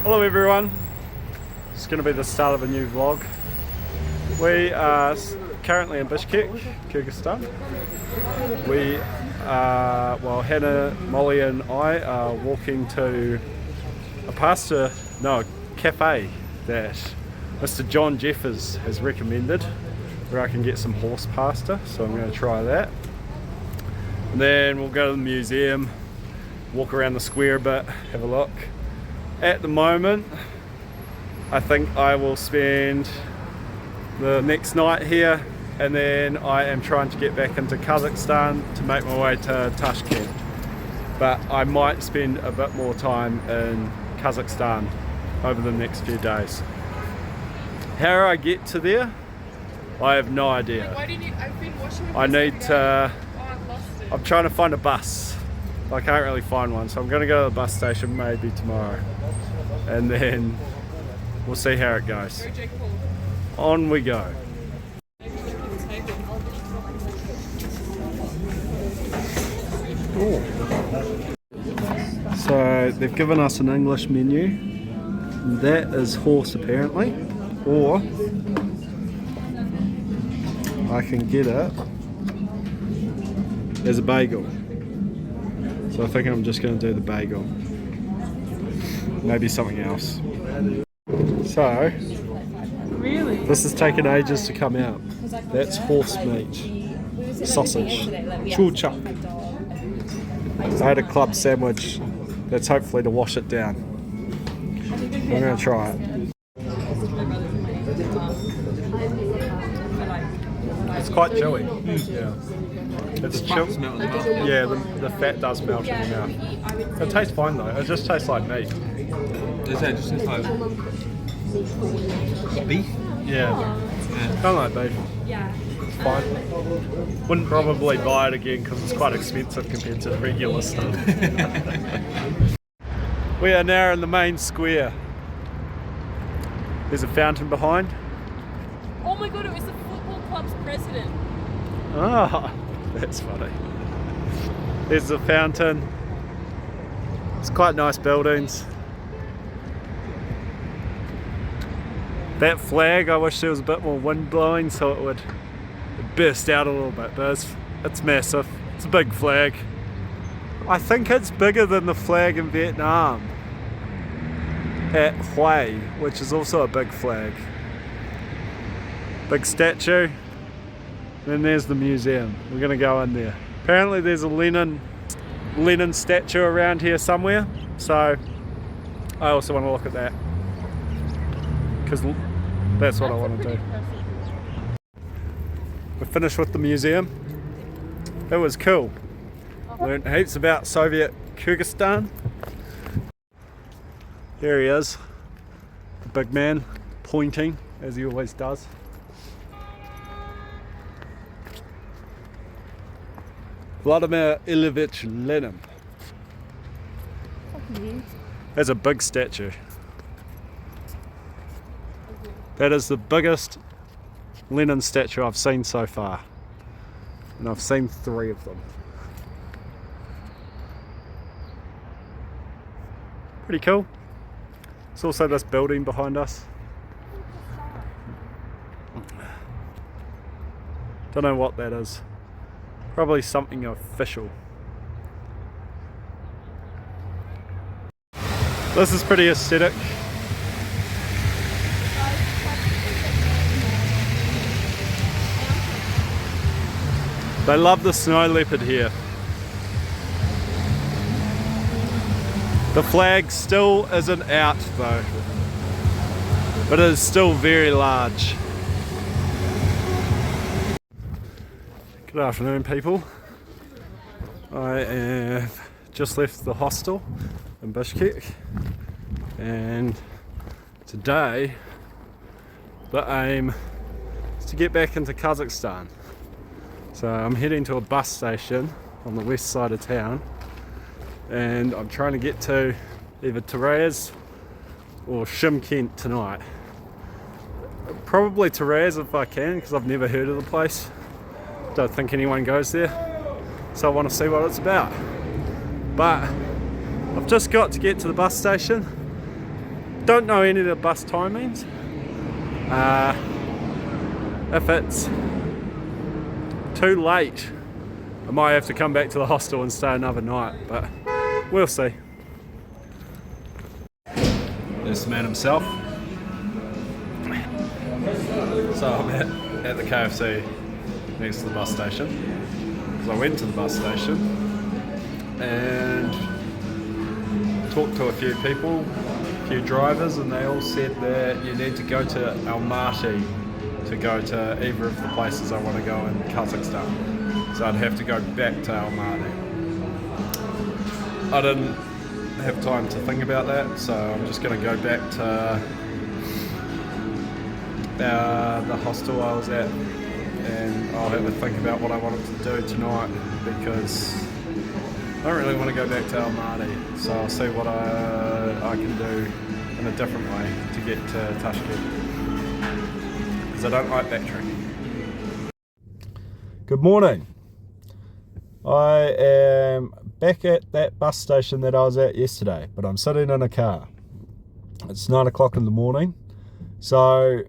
Hello everyone, it's going to be the start of a new vlog. We are currently in Bishkek, Kyrgyzstan. We are, well, Hannah, Molly and I are walking to a cafe that Mr. John Jeffers has recommended, where I can get some horse pasta, so I'm going to try that. And then we'll go to the museum, walk around the square a bit, have a look. At the moment, I think I will spend the next night here, and then I am trying to get back into Kazakhstan to make my way to Tashkent. But I might spend a bit more time in Kazakhstan over the next few days. How I get to there, I have no idea. Why do you need, I've been watching I need to, I've lost it. I'm trying to find a bus. I can't really find one, so I'm going to go to the bus station maybe tomorrow. And then we'll see how it goes. Go Jake Paul. On we go. Ooh. So they've given us an English menu. That is horse apparently, or I can get it as a bagel. So I think I'm just going to do the bagel. Maybe something else. So, Really? this has taken ages to come out. That's horse meat. Sausage. Chulchuk. I had a club sandwich that's hopefully to wash it down. I'm going to try it. It's quite chewy. Yeah. It's chill. Yeah, the fat does melt in your mouth. It tastes fine though. It just tastes like meat. Does that just taste like beef? Yeah. Kind of like beef. It's fine. Wouldn't probably buy it again because it's quite expensive compared to the regular stuff. We are now in the main square. There's a fountain behind. Oh my god, it was the football club's president. Ah, that's funny. There's the fountain. It's quite nice buildings. That flag, I wish there was a bit more wind blowing so it would burst out a little bit, but it's massive. It's a big flag. I think it's bigger than the flag in Vietnam at Hue, which is also a big flag. Big statue. Then there's the museum. We're going to go in there. Apparently there's a Lenin statue around here somewhere, so I also want to look at that because that's what I want to do. We're finished with the museum. It was cool. Learned heaps about Soviet Kyrgyzstan. Here he is, the big man, pointing as he always does. Vladimir Ilyich Lenin. That's a big statue. That is the biggest Lenin statue I've seen so far. And I've seen 3 of them. Pretty cool. There's also this building behind us. Don't know what that is. Probably something official. This is pretty aesthetic. They love the snow leopard here. The flag still isn't out though, but it is still very large. Good afternoon people. I have just left the hostel in Bishkek, and today the aim is to get back into Kazakhstan. So I'm heading to a bus station on the west side of town, and I'm trying to get to either Taraz or Shymkent tonight. Probably Taraz if I can, because I've never heard of the place. Don't think anyone goes there, so I want to see what it's about. But I've just got to get to the bus station don't know any of the bus timings. If it's too late, I might have to come back to the hostel and stay another night, but we'll see. There's the man himself. So I'm at the KFC next to the bus station, because I went to the bus station and talked to a few people, a few drivers, and they all said that you need to go to Almaty to go to either of the places I want to go in Kazakhstan. So I'd have to go back to Almaty. I didn't have time to think about that, so I'm just going to go back to the hostel I was at, and I'll have a think about what I wanted to do tonight, because I don't really want to go back to Almaty, so I'll see what I can do in a different way to get to Tashkent, because I don't like backtracking. Good morning. I am back at that bus station that I was at yesterday, but I'm sitting in a car. It's 9 o'clock in the morning, so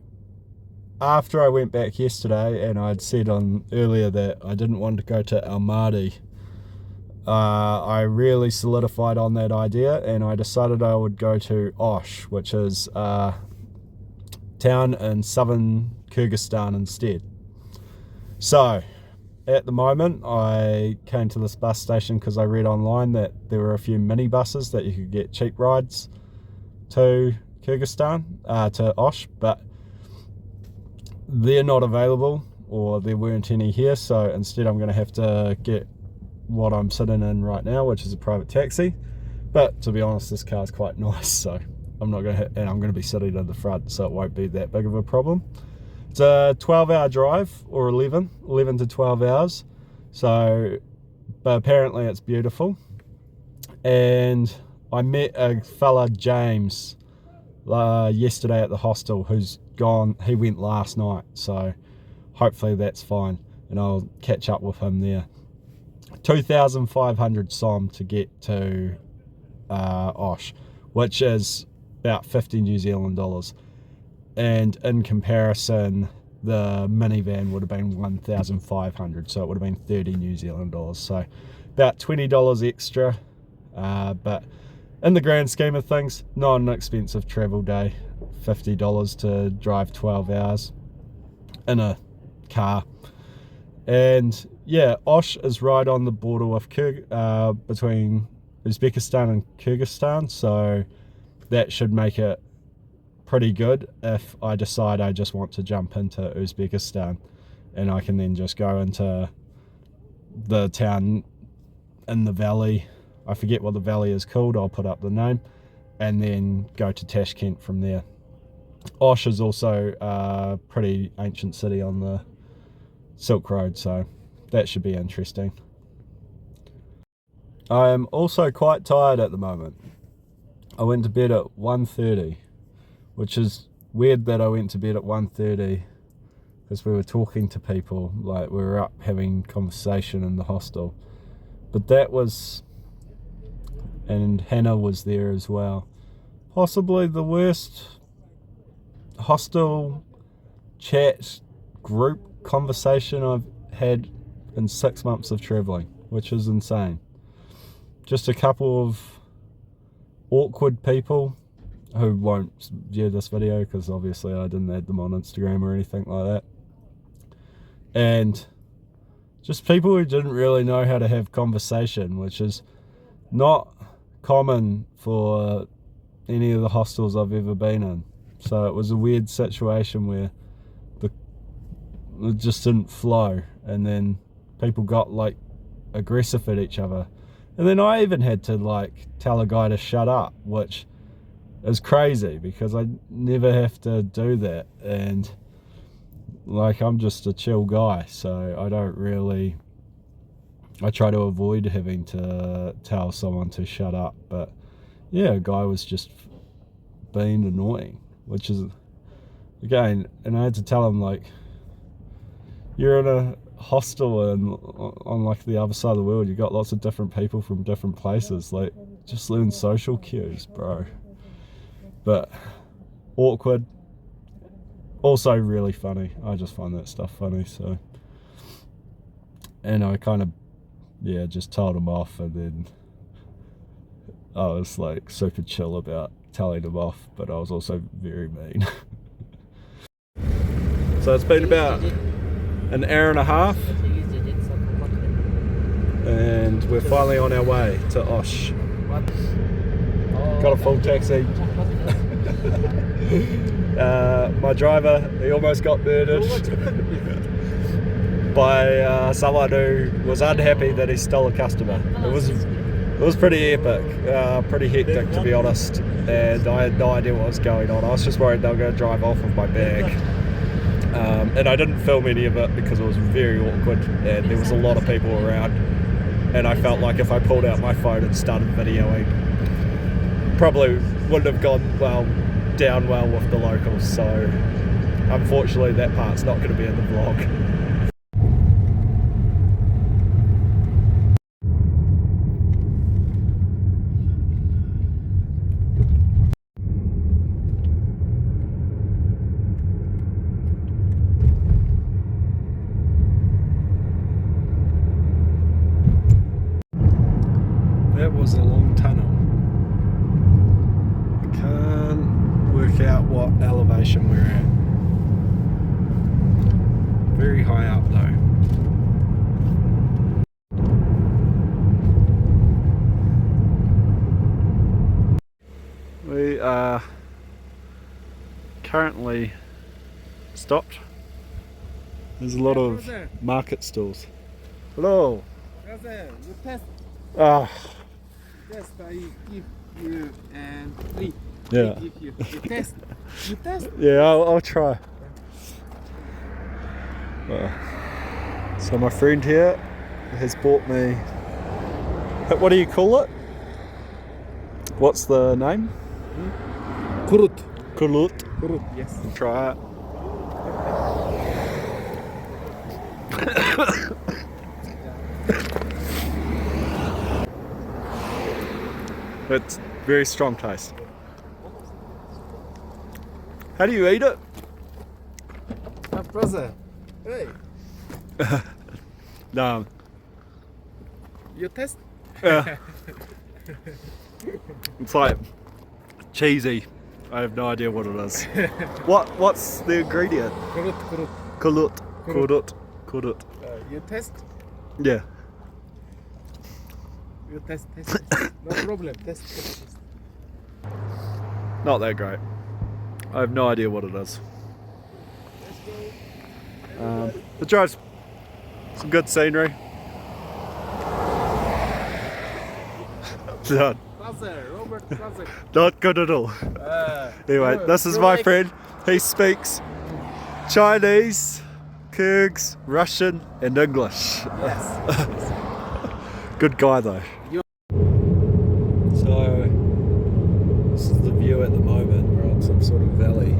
after I went back yesterday, and I'd said on earlier that I didn't want to go to Almaty, I really solidified on that idea, and I decided I would go to Osh, which is a town in southern Kyrgyzstan instead. So at the moment I came to this bus station because I read online that there were a few minibuses that you could get cheap rides to Kyrgyzstan, to Osh, but they're not available, or there weren't any here, so instead I'm going to have to get what I'm sitting in right now, which is a private taxi. But to be honest, this car's quite nice, so I'm not going to, and I'm going to be sitting in the front, so it won't be that big of a problem. It's a 12-hour drive, or 11 to 12 hours, so, but apparently it's beautiful. And I met a fella, James, yesterday at the hostel, who's gone. He went last night, so hopefully that's fine, and I'll catch up with him there. 2,500 som to get to Osh, which is about 50 New Zealand dollars, and in comparison the minivan would have been 1,500, so it would have been 30 New Zealand dollars, so about $20 extra, but in the grand scheme of things, not an expensive travel day. $50 to drive 12 hours in a car. And yeah, Osh is right on the border with between Uzbekistan and Kyrgyzstan, so that should make it pretty good if I decide I just want to jump into Uzbekistan, and I can then just go into the town in the valley. I forget what the valley is called, I'll put up the name, and then go to Tashkent from there. Osh is also a pretty ancient city on the Silk Road, so that should be interesting. I am also quite tired at the moment. I went to bed at 1:30, which is weird that I went to bed at 1:30, because we were talking to people, like we were up having conversation in the hostel. But that was, and Hannah was there as well, possibly the worst hostel chat group conversation I've had in 6 months of traveling, which is insane. Just a couple of awkward people who won't view this video, because obviously I didn't add them on Instagram or anything like that, and just people who didn't really know how to have conversation, which is not common for any of the hostels I've ever been in. So it was a weird situation where it just didn't flow, and then people got like aggressive at each other, and then I even had to like tell a guy to shut up, which is crazy because I never have to do that, and like I'm just a chill guy, so I try to avoid having to tell someone to shut up. But yeah, a guy was just being annoying, which is, again, and I had to tell him, like, you're in a hostel and on like the other side of the world, you got lots of different people from different places, like just learn social cues, bro. but awkward. Also really funny. I just find that stuff funny, so. And I kind of, yeah, just told him off, and then I was like super chill about telling him off, but I was also very mean. So it's been about an hour and a half, and we're finally on our way to Osh. Got a full taxi. My driver, he almost got murdered by someone who was unhappy that he's still a customer. It was pretty epic, pretty hectic to be honest, and I had no idea what was going on. I was just worried they were going to drive off with my bag. And I didn't film any of it because it was very awkward and there was a lot of people around, and I felt like if I pulled out my phone and started videoing, probably wouldn't have gone down well with the locals, so unfortunately that part's not going to be in the vlog. That was a long tunnel. I can't work out what elevation we're at. Very high up though. We are currently stopped. There's a lot of market stalls. Hello. Brother, you test. Ah. Test. I give you and free. Yeah. I give you. You test. You test. Yeah, I'll try. So my friend here has bought me. What do you call it? What's the name? Kurut. Kulut. Kurut. Yes. Try it. It's very strong taste. How do you eat it? Brother. Hey. No. You test. Yeah. It's like cheesy. I have no idea what it is. What's the ingredient? Kurut. Kurut. Kulut. Kurut. Kurut. You test. Yeah. You test. Test. No problem. Test. Not that great. I have no idea what it is. The drive's some good scenery. Not, Brother, Robert. Brother. not good at all. Anyway, this is my friend. He speaks Chinese, Kyrgyz, Russian, and English. Yes. Good guy though. So, this is the view at the moment. We're on some sort of valley.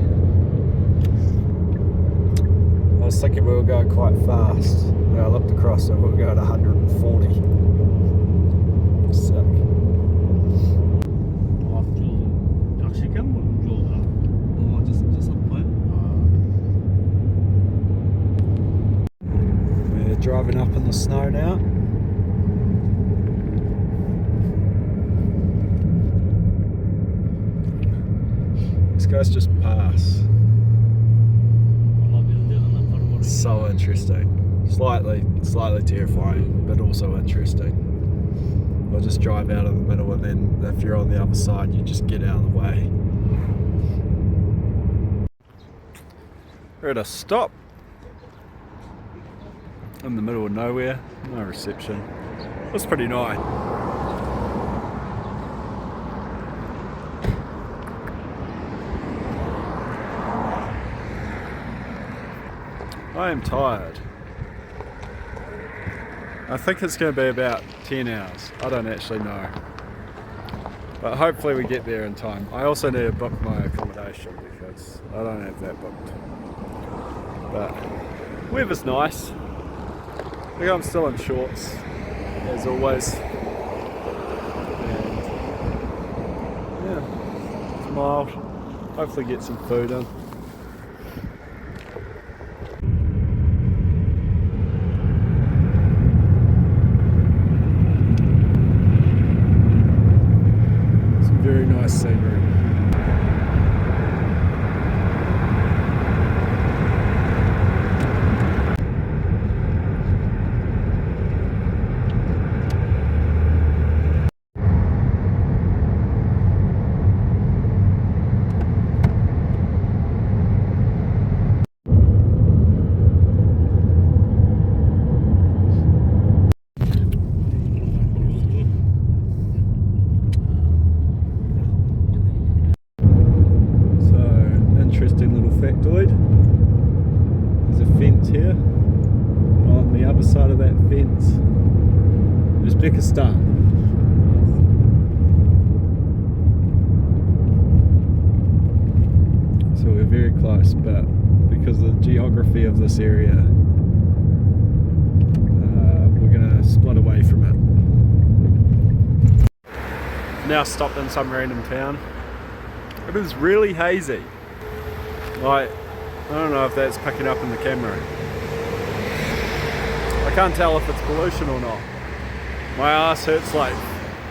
I was thinking we were going quite fast. When I looked across and we were going 140. Sick. We're driving up in the snow now. This guy's just past. So interesting. Slightly terrifying, but also interesting. I'll just drive out of the middle, and then if you're on the other side, you just get out of the way. We're at a stop in the middle of nowhere, no reception. That's pretty nice. I am tired. I think it's going to be about 10 hours. I don't actually know. But hopefully we get there in time. I also need to book my accommodation because I don't have that booked. But weather's nice. I think I'm still in shorts, as always. And yeah, mild. Hopefully get some food in. Some very nice scenery. Interesting little factoid. There's a fence here. On the other side of that fence is Bishkek. So we're very close, but because of the geography of this area, we're going to split away from it. Now stopped in some random town. It is really hazy. Like, I don't know if that's picking up in the camera. I can't tell if it's pollution or not. My ass hurts like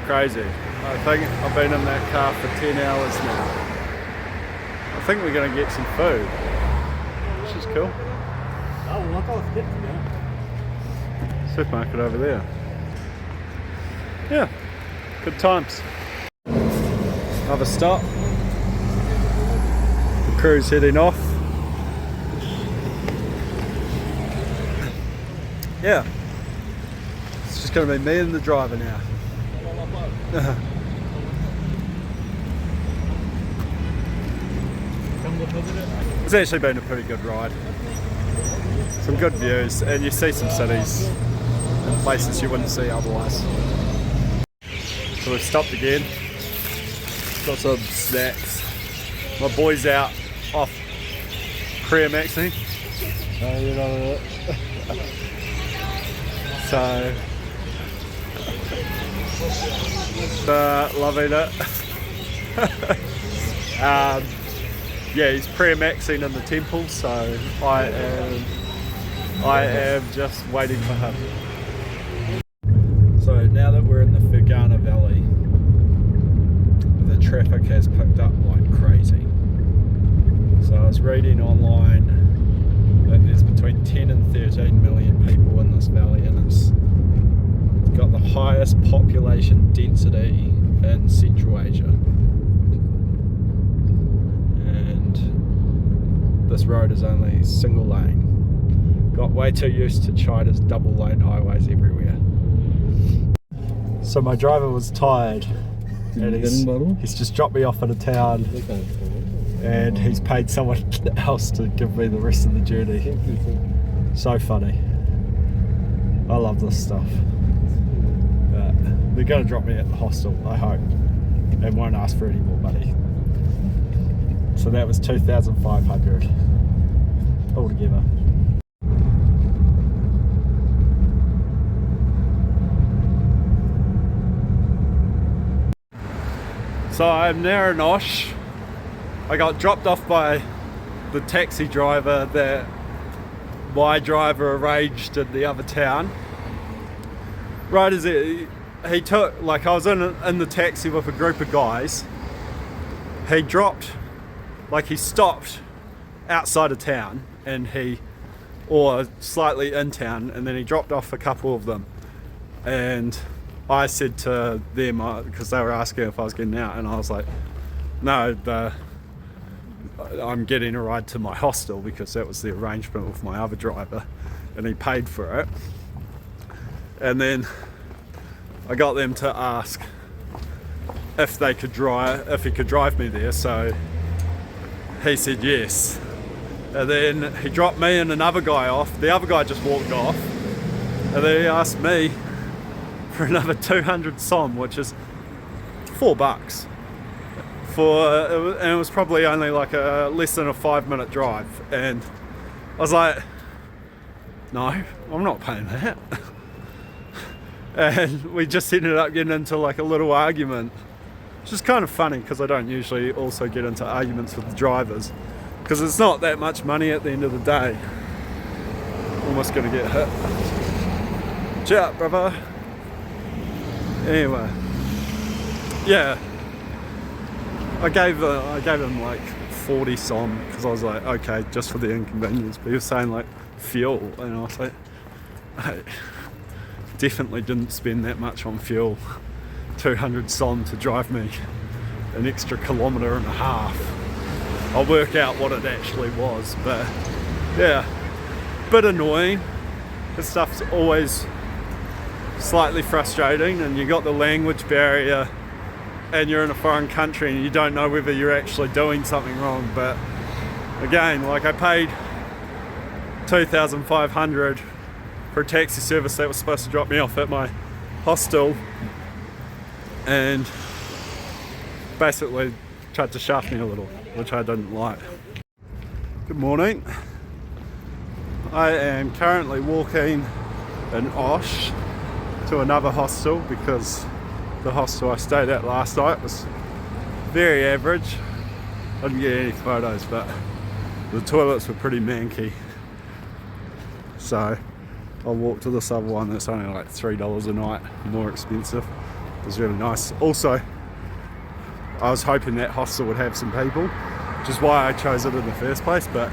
crazy. I think I've been in that car for 10 hours now. I think we're going to get some food, which is cool. Supermarket over there. Yeah, good times. Another stop. Crew's heading off. Yeah, it's just going to be me and the driver now. It's actually been a pretty good ride. Some good views, and you see some cities and places you wouldn't see otherwise. So we've stopped again. Got some snacks. My boy's out off career maxing. Oh, you know it. So, loving it. Yeah, he's prayer maxing in the temple, so I am just waiting for him. So now that we're in the Fergana Valley, the traffic has picked up like crazy. So I was reading online that there's between 10 and 13 million people in this valley, and it's got the highest population density in Central Asia. And this road is only single lane. Got way too used to China's double lane highways everywhere. So my driver was tired, and he's just dropped me off in a town, and he's paid someone else to give me the rest of the journey. So funny. I love this stuff. They're going to drop me at the hostel, I hope, and won't ask for any more money. So that was 2,500 altogether. So I'm near Nosh. I got dropped off by the taxi driver that my driver arranged in the other town. Right as he took, like I was in the taxi with a group of guys. He dropped, like he stopped outside of town, or slightly in town, and then he dropped off a couple of them. And I said to them, because they were asking if I was getting out, and I was like, no, I'm getting a ride to my hostel, because that was the arrangement with my other driver, and he paid for it. And then I got them to ask if he could drive me there, so he said yes. And then he dropped me and another guy off. The other guy just walked off, and then he asked me for another 200 som, which is $4 and it was probably only like less than a 5-minute drive. And I was like, no, I'm not paying that. And we just ended up getting into like a little argument which is kind of funny because I don't usually also get into arguments with the drivers because it's not that much money at the end of the day. Almost gonna get hit. Watch out, brother. Anyway, yeah, I gave him like 40 som because I was like, okay, just for the inconvenience. But he was saying like fuel, and I was like, hey, definitely didn't spend that much on fuel. 200 som to drive me an extra kilometre and a half. I'll work out what it actually was, but yeah, bit annoying. This stuff's always slightly frustrating, and you got the language barrier and you're in a foreign country and you don't know whether you're actually doing something wrong. But again, like I paid 2,500 for a taxi service that was supposed to drop me off at my hostel, and basically tried to shaft me a little, which I didn't like. Good morning. I am currently walking in Osh to another hostel because the hostel I stayed at last night was very average. I didn't get any photos, but the toilets were pretty manky. So I'll walk to this other one that's only like $3 a night, more expensive. It was really nice. Also, I was hoping that hostel would have some people, which is why I chose it in the first place, but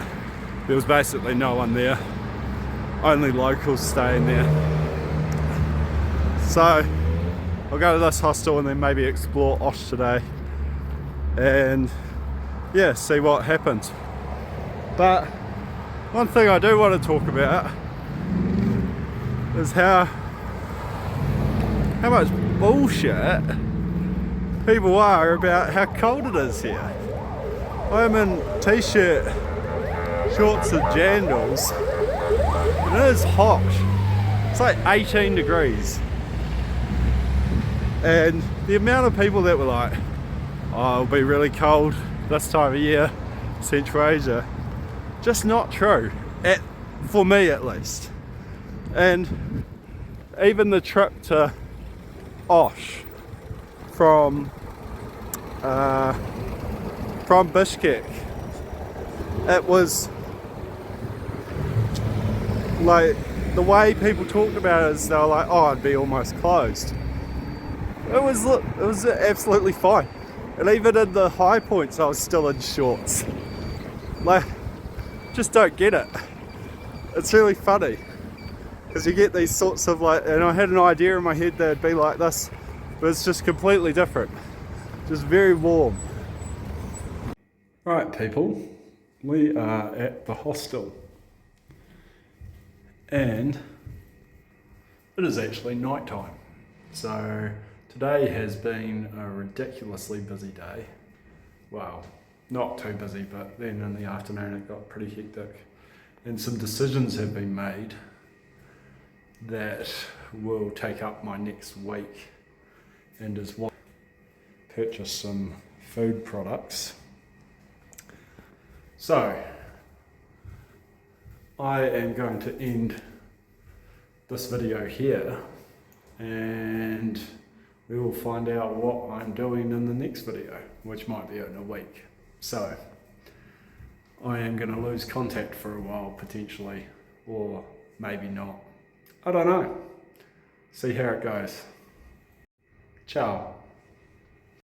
there was basically no one there. Only locals staying there. So I'll go to this hostel and then maybe explore Osh today and yeah, see what happens. But one thing I do want to talk about is how much bullshit people are about how cold it is here. I'm in t-shirt, shorts and jandals, and it is hot. It's like 18 degrees. And the amount of people that were like, oh, it'll be really cold this time of year, Central Asia, just not true, for me at least. And even the trip to Osh from Bishkek, it was like, the way people talked about it is they were like, oh, it'd be almost closed. It was absolutely fine. And even in the high points, I was still in shorts. Like, just don't get it. It's really funny. Because you get these sorts of like, and I had an idea in my head that it'd be like this, but it's just completely different. Just very warm. Right, people, we are at the hostel. And it is actually night time. So today has been a ridiculously busy day. Well, not too busy, but then in the afternoon it got pretty hectic. And some decisions have been made that will take up my next week, and as well purchase some food products. So I am going to end this video here, and we will find out what I'm doing in the next video, which might be in a week. So I am going to lose contact for a while potentially, or maybe not. I don't know. See how it goes. Ciao.